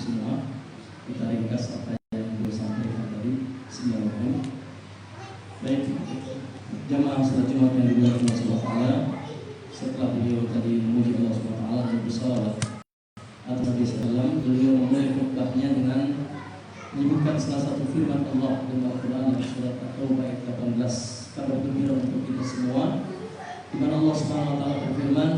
semua. Kita ringkas apa yang beliau sampaikan tadi. Bismillahirrahmanirrahim. Baik, jamaah salat Jumat yang dimuliakan Allah Subhanahu wa taala. Setelah beliau tadi memuji Allah Subhanahu wa taala dan bersalawat atas Nabi sallallahu, beliau memulai khutbahnya dengan menyebutkan salah satu firman Allah dalam Al-Qur'an surat At-Taubah ayat 18. Kabar gembira untuk kita semua, di mana Allah Subhanahu wa taala berfirman,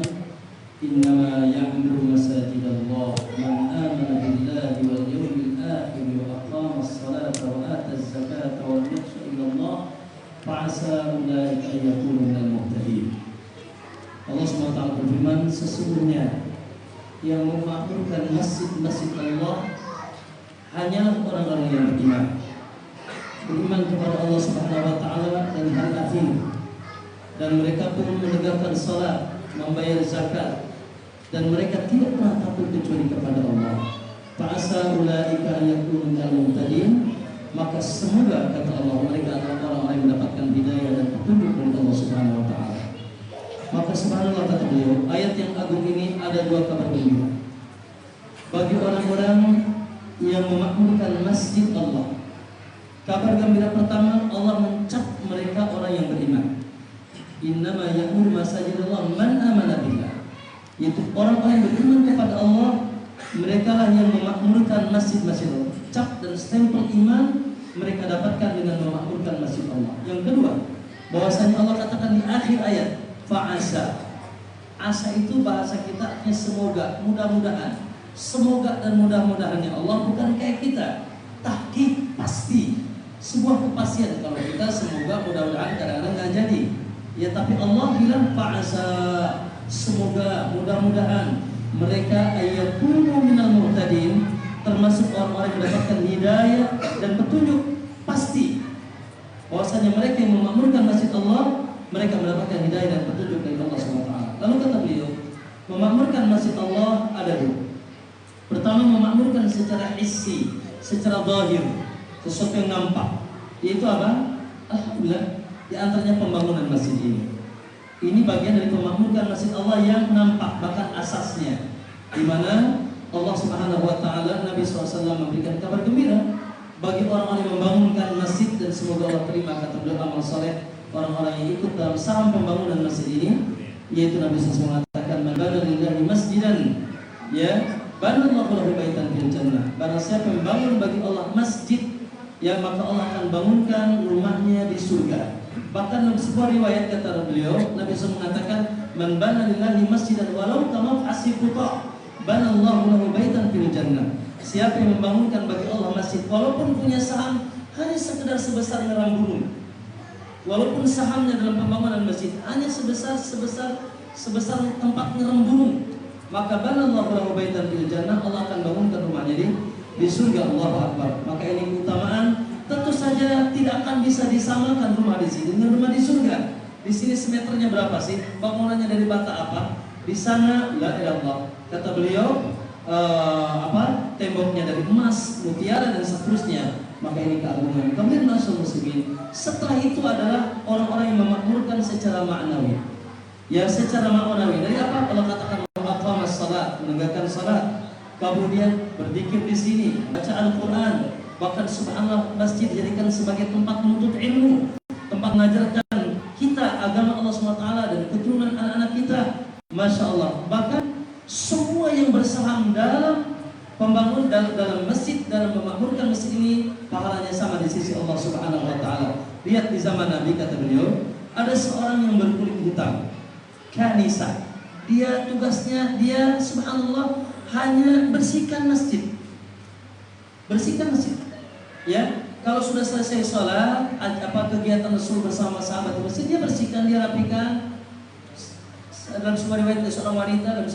"Innama ya'muru masajidallah man amana billahi wal yawmil akhir wa aqama as-salata wa ata az-zakata wa lam yakhsha illa Allah fa'asa ulaika an yakunu minal muhtadin." Allah Subhanahu wa taala berfirman, sesungguhnya yang memakmurkan masjid-masjid Allah hanyalah orang-orang yang beriman kepada Allah Subhanahu wa taala dan hari akhir, dan mereka pun menegakkan salat, membayar zakat, dan mereka tidak pernah takut kecuali kepada Allah. Fa'asa ulaika an yakunu minal muhtadin, maka semoga, kata Allah, mereka adalah orang-orang yang mendapatkan hidayah dan petunjuk dari Allah Subhanahu wa taala. Maka subhanallah, kata beliau, ayat yang agung ini ada dua kabar gembira bagi orang-orang yang memakmurkan masjid Allah. Kabar gembira pertama, Allah mencap mereka orang yang beriman. Innama ya'muru masajidallah man amana billah, yaitu orang-orang yang beriman kepada Allah, mereka lah yang memakmurkan masjid-masjid Allah. Cap dan stempel iman mereka dapatkan dengan memakmurkan masjid Allah. Yang kedua, bahwasanya Allah katakan di akhir ayat, fa'asa. Asa itu bahasa kita artinya semoga, mudah-mudahan. Semoga dan mudah-mudahannya Allah bukan kayak kita tahqiq, pasti, sebuah kepastian. Kalau kita semoga, mudah-mudahan kadang-kadang nggak jadi. Ya, tapi Allah bilang fa'asa, semoga, mudah-mudahan mereka ayyakunu minal muhtadin, termasuk orang-orang yang mendapatkan hidayah dan petunjuk. Pasti bahwasanya mereka yang memakmurkan masjid Allah, mereka mendapatkan hidayah dan petunjuk dari Allah SWT. Lalu kata beliau, memakmurkan masjid Allah ada dua. Pertama, memakmurkan secara hissi, secara zahir, sesuatu yang nampak. Yaitu apa? Alhamdulillah, di antaranya pembangunan masjid ini. Ini bagian dari memakmurkan masjid Allah yang nampak, bahkan asasnya, di mana Allah Subhanahu wa taala, Nabi SAW memberikan kabar gembira bagi orang-orang yang membangunkan masjid, dan semoga Allah terima, kata beliau, amal saleh orang-orang yang ikut dalam saham pembangunan masjid ini. Yaitu Nabi SAW mengatakan, man bana lillahi masjidan, ya, banallahu lahu baitan fil jannah. Barang siapa yang bangun bagi Allah masjid, ya, maka Allah akan bangunkan rumahnya di surga. Bahkan dalam sebuah riwayat kata beliau, Nabi SAW mengatakan, man bana lillahi masjidan walau kama hasibuta, banallahu lahu baitan fil jannah. Siapa yang membangunkan bagi Allah masjid, walaupun punya saham hanya sekedar sebesar ngerang gunung, walaupun sahamnya dalam pembangunan masjid hanya sebesar tempat ngerem gunung, maka banallahu lahu baitan fil jannah, Allah akan bangunkan rumahnya di surga. Allahu akbar. Maka ini keutamaan. Tentu saja tidak akan bisa disamakan rumah di sini dengan rumah di surga. Di sini semeternya berapa sih? Bangunannya dari bata apa? Di sana la ilallah. Kata beliau, temboknya dari emas, mutiara dan seterusnya. Maka ini keagungan. Kemudian muslimin. Setelah itu adalah orang-orang yang memakmurkan secara maknawi. Ya, secara maknawi. Dari apa? Kalau katakan aqamas salat, menegakkan salat. Kemudian berzikir di sini, baca Al-Qur'an. Bahkan subhanallah, masjid dijadikan sebagai tempat menuntut ilmu, tempat mengajarkan kita agama Allah SWT dan keturunan anak-anak kita. Masya Allah. Bahkan semua yang bersaham dalam pembangun dalam masjid, dalam memakmurkan masjid ini, pahalanya sama di sisi Allah Subhanahu wa taala. Lihat di zaman Nabi, kata beliau, ada seorang yang berkulit hitam, kanisa. Dia tugasnya, dia subhanallah hanya bersihkan masjid. Bersihkan masjid. Ya, kalau sudah selesai sholat, kegiatan Rasul bersama sahabat di masjid, dia bersihkan, dia rapikan. Dalam sebuah riwayat seorang wanita, dalam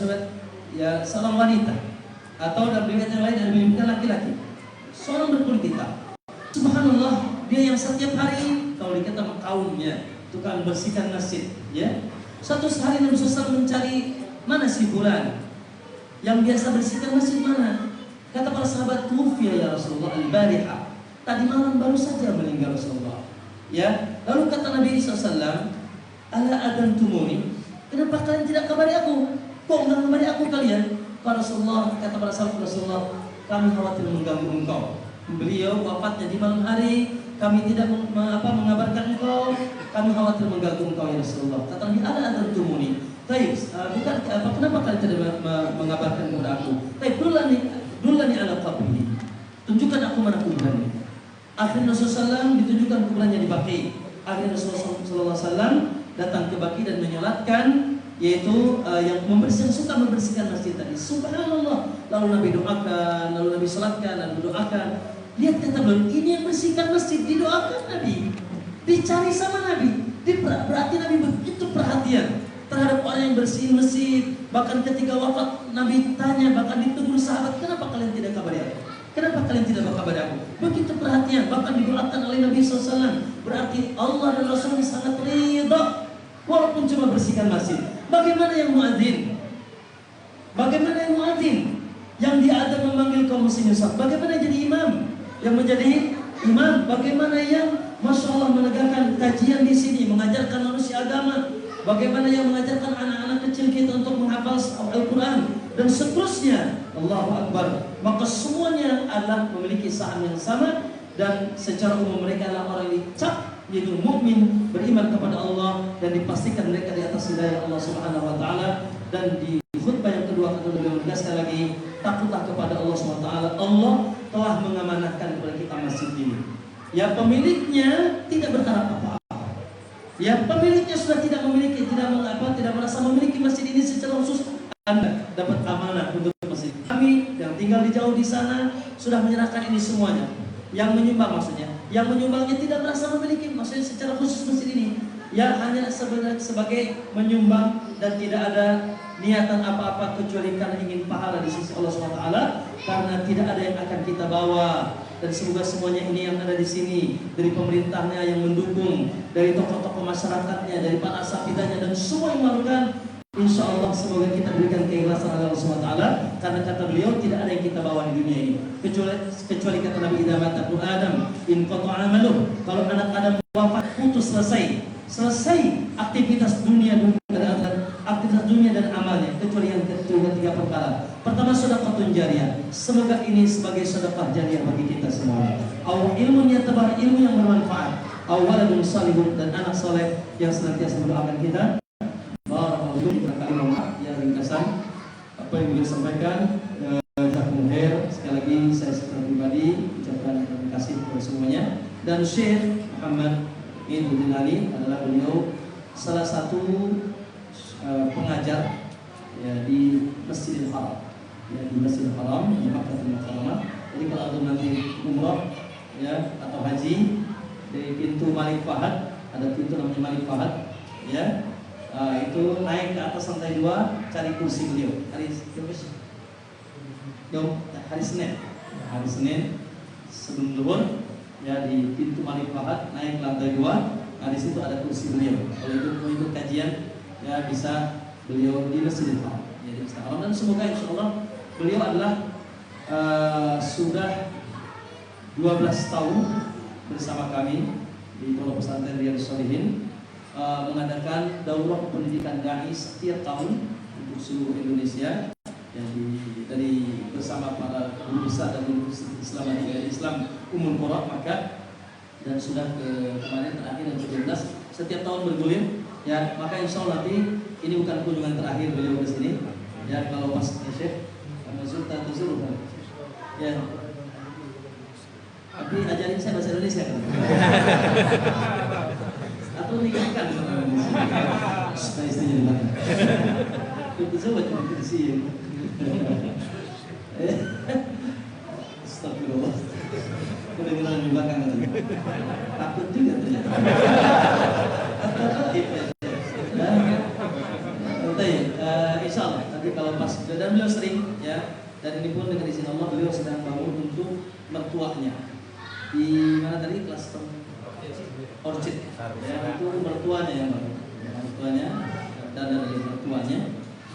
seorang wanita, atau dalam riwayat yang lain ada menyebutkan laki-laki, seorang berkulit hitam. Subhanallah, dia yang setiap hari, kalau dikata kaumnya, tukang bersihkan masjid. Ya, suatu hari Nabi SAW mencari, mana si fulan yang biasa bersihkan masjid, mana? Kata para sahabat, tufiya ya Rasulullah al-bariha, tadi malam baru saja meninggal Rasulullah. Ya, lalu kata Nabi SAW, ala adantumuni, kenapa kalian tidak kabari aku? Kok enggak kabari aku kalian? Kata Rasulullah, kata para sahabat Rasulullah, kami khawatir mengganggu engkau. Beliau wafatnya di malam hari, kami tidak mengabarkan engkau, kami khawatir mengganggu engkau ya Rasulullah. Kata Nabi, ada adzan tumuni. Baik, bukan kenapa kalian tidak mengabarkan kepada aku? Baik, dulani ala qabri. Tunjukkan aku mana kuburannya. Akhirnya Rasulullah SAW ditunjukkan kuburannya di Baqi. Akhirnya Rasulullah SAW datang ke Baqi dan menyolatkan, yaitu yang suka membersihkan masjid tadi. Subhanallah. Lalu Nabi doakan, lalu Nabi salatkan, lalu doakan. Lihat kata beliau, ini yang bersihkan masjid, didoakan Nabi, dicari sama Nabi. Berarti Nabi begitu perhatian terhadap orang yang bersihin masjid. Bahkan ketika wafat Nabi tanya, bahkan ditegur sahabat, kenapa kalian tidak kabari aku? Kenapa kalian tidak berkabar aku? Begitu perhatian, bahkan didoakan oleh Nabi SAW. Berarti Allah dan Rasulnya sangat ridha, walaupun cuma bersihkan masjid. Bagaimana yang muadzin? Bagaimana yang muadzin? Yang dia ada memanggil kaum muslimin sholat. Bagaimana jadi imam? Yang menjadi imam? Bagaimana yang Masya Allah menegakkan kajian di sini, mengajarkan manusia agama? Bagaimana yang mengajarkan anak-anak kecil kita untuk menghafal Al-Quran dan seterusnya? Allahu Akbar. Maka semuanya adalah memiliki saham yang sama, dan secara umum mereka adalah orang yang dicap yaitu mukmin, beriman kepada Allah, dan dipastikan mereka di atas hidayah Allah Subhanahu wa taala. Dan di khutbah yang kedua beliau menegaskan lagi, takutlah kepada Allah Subhanahu wa taala. Allah telah mengamanahkan kepada kita masjid ini. Ya, pemiliknya tidak berharap apa-apa. Ya, pemiliknya sudah tidak memiliki, tidak merasa memiliki masjid ini secara khusus. Anda dapat amanah untuk masjid. Kami yang tinggal di jauh di sana sudah menyerahkan ini semuanya. Yang menyumbang maksudnya, yang menyumbangnya tidak merasa memiliki maksudnya secara khusus masjid ini. Ya, hanya sebagai menyumbang dan tidak ada niatan apa-apa kecuali karena ingin pahala di sisi Allah SWT, karena tidak ada yang akan kita bawa. Dan semoga semuanya ini yang ada di sini, dari pemerintahnya yang mendukung, dari tokoh-tokoh masyarakatnya, dari para asatidahnya dan semua yang melakukan, insya Allah semoga kita berikan keikhlasan Allah SWT, karena kata beliau tidak ada yang kita bawa di dunia ini kecuali kata Nabi, idza mata Adam in qata'a amaluh. Kalau anak Adam wafat, putus, selesai aktivitas dunia dan amalnya, kecuali yang tiga perkara. Pertama, sedekahun jariyah. Semoga ini sebagai sedekah jariyah bagi kita semua. Aw ilmun yatabar, ilmu yang bermanfaat. Aw waladun salihun, dan anak soleh yang senantiasa mendoakan kita. Ya, ringkasan apa yang beliau sampaikan. Jazakumullah khair. Sekali lagi saya secara pribadi ucapkan terima kasih kepada semuanya. Dan Syekh Muhammad Ibn Ali adalah beliau salah satu pengajar ya, di Masjidil Haram, ya, di Masjidil Haram di Makkah Mukarramah. Jadi kalau ada nanti umrah ya atau haji, dari pintu Malik Fahad, ada pintu namanya Malik Fahad ya. Itu naik ke atas lantai 2, cari kursi beliau. Hari Senin sebelum zuhur ya, di pintu Malik Fahad naik ke lantai 2. Nah, di situ ada kursi beliau. Kalau itu mau ikut kajian ya bisa beliau di Masjidil Haram. Ya, di Masjidil Haram. Dan semoga insya Allah beliau adalah sudah 12 tahun bersama kami di Pondok Pesantren Riyadhus Shalihin, mengadakan daurah pendidikan dai setiap tahun untuk seluruh Indonesia, yang dari bersama para guru besar dan guru Islam Ummul Qura Makkah, dan sudah kemarin terakhir yang ke-17, setiap tahun bergulir ya. Maka insya Allah nanti ini bukan kunjungan terakhir beliau ke sini ya. Kalau pas Syekh ya, tapi ajarin saya bahasa Indonesia kan? Atau nikahkan supaya istrinya di belakang. Itu coba cuma kursi. Astagfirullah. Kedengeran di belakang tadi. Takut juga ternyata. Insya Allah nanti kalau pas, dan beliau sering ya, dan ini pun dengan izin Allah beliau sedang bangun untuk mertuanya di mana tadi, kelas Orchid ya, itu mertuanya yang baru ya, mertuanya dan dari mertuanya.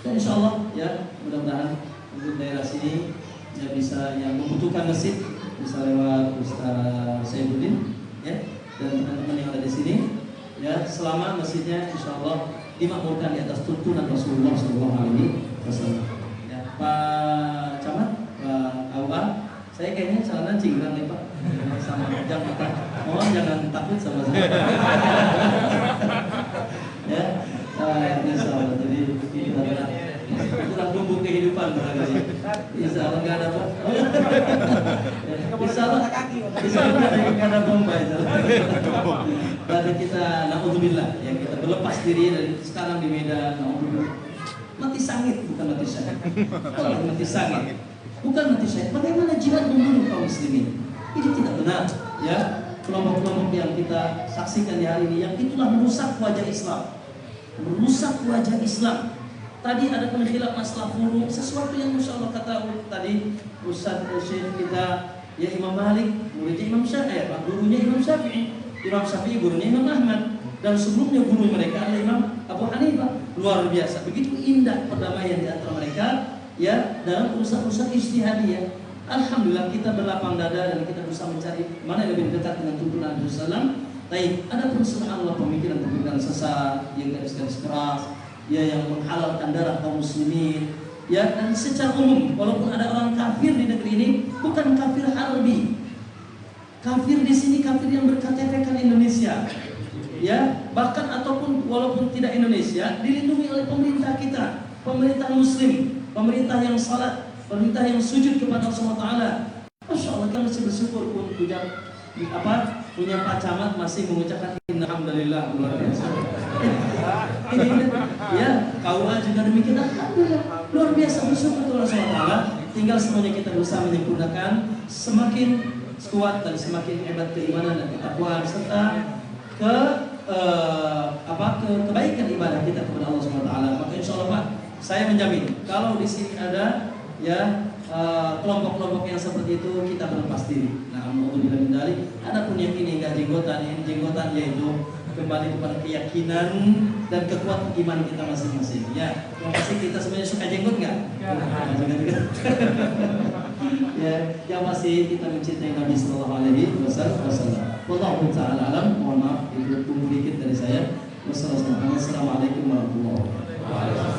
Dan insya Allah ya, mudah-mudahan untuk daerah sini ya bisa, yang membutuhkan masjid bisa lewat Ustaz Saifuddin ya, dan teman-teman yang ada di sini ya, selama masjidnya insya Allah dimakmurkan di atas tuntunan Rasulullah SAW ya. Pak Camat, Pak Awal, Saya kayaknya celana cingkrang nih Pak. Sama jangan mohon jangan takut sama saya. Ya, insya Allah. Jadi itulah bumbu kehidupan barangkali. Insya Allah nggak ada apa. Insya Allah nggak ada bomba itu. Tadi kita naudzubillah ya, kita berlepas diri dari sekarang di Medan. Naudzubillah. Mati sangit bukan mati syahid. Mati sangit. Bukan mati syahid. Bagaimana jihad membunuh kaum muslimin? Ini tidak benar, ya. Kelompok-kelompok yang kita saksikan di hari ini, yang itulah merusak wajah Islam, merusak wajah Islam. Tadi ada khilaf masalah furu, sesuatu yang Masya Allah kata tadi Ustaz Syekh kita, ya Imam Malik, muridnya Imam Syafi'i, gurunya Imam Syafi'i, Imam Syafi'i gurunya Imam Ahmad, dan sebelumnya guru mereka adalah Imam Abu Hanifah. Luar biasa, begitu indah perdamaian di antara mereka. Ya, dalam urusan-urusan ijtihadiyah, alhamdulillah kita berlapang dada dan kita berusaha mencari mana yang lebih dekat dengan tuntunan Rasulullah. Baik, ada pun subhanallah pemikiran-pemikiran sesat yang garis-garis keras, ya yang menghalalkan darah kaum muslimin. Ya, dan secara umum, walaupun ada orang kafir di negeri ini, bukan kafir harbi. Kafir di sini kafir yang berKTP-kan Indonesia. Ya, bahkan ataupun walaupun tidak Indonesia, dilindungi oleh pemerintah kita, pemerintah muslim. Pemerintah yang salat, pemerintah yang sujud kepada Allah SWT. Masya Allah, kita masih bersyukur pun punya Pak Camat masih mengucapkan alhamdulillah, luar biasa. Ini ya, KUA juga demikian. Alhamdulillah, luar biasa bersyukur kepada Allah SWT. Tinggal semuanya kita berusaha menyempurnakan, semakin kuat dan semakin hebat keimanan dan ketakwaan serta kebaikan ibadah kita kepada Allah SWT. Maka insya Allah Pak, saya menjamin kalau di sini ada ya kelompok-kelompok yang seperti itu, kita berlepas diri. Nah, alhamdulillah min dzalik. Adapun yang ini enggak jenggotan, ini jenggotan yaitu kembali kepada keyakinan dan kekuatan iman kita masing-masing. Ya, yang pasti kita sebenarnya suka jenggot enggak? Ya. Ya, yang pasti kita mencintai Nabi sallallahu alaihi wasallam. Wallahu taala alam. Mohon maaf itu tunggu dikit dari saya. Wassalamualaikum warahmatullahi wabarakatuh.